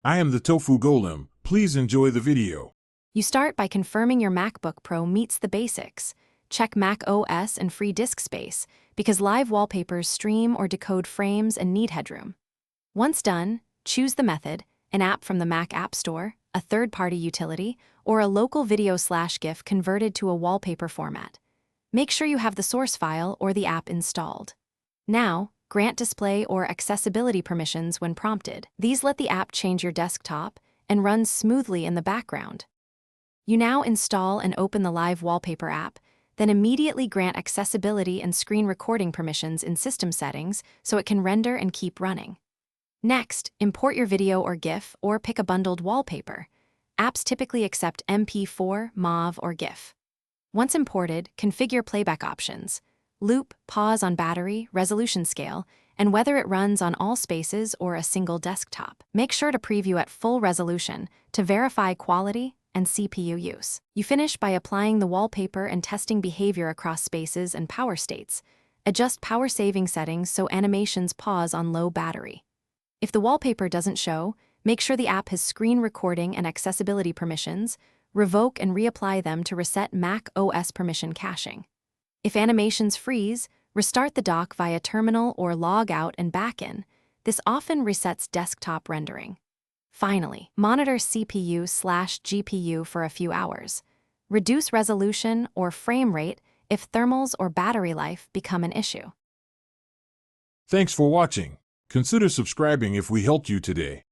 I am the Tofu Golem. Please enjoy the video. You start by confirming your MacBook Pro meets the basics. Check macOS and free disk space, because live wallpapers stream or decode frames and need headroom. Once done, choose the method: an app from the Mac App Store, a third-party utility, or a local video/GIF converted to a wallpaper format. Make sure you have the source file or the app installed. Now, grant display or accessibility permissions when prompted. These let the app change your desktop and run smoothly in the background. You now install and open the Live Wallpaper app, then immediately grant accessibility and screen recording permissions in System Settings so it can render and keep running. Next, import your video or GIF or pick a bundled wallpaper. Apps typically accept MP4, MOV, or GIF. Once imported, configure playback options: loop, pause on battery, resolution scale, and whether it runs on all spaces or a single desktop. Make sure to preview at full resolution to verify quality and CPU use. You finish by applying the wallpaper and testing behavior across spaces and power states. Adjust power saving settings so animations pause on low battery. If the wallpaper doesn't show, make sure the app has screen recording and accessibility permissions. Revoke and reapply them to reset Mac OS permission caching. If animations freeze, restart the dock via terminal or log out and back in. This often resets desktop rendering. Finally, monitor CPU/GPU for a few hours. Reduce resolution or frame rate if thermals or battery life become an issue. Thanks for watching. Consider subscribing if we helped you today.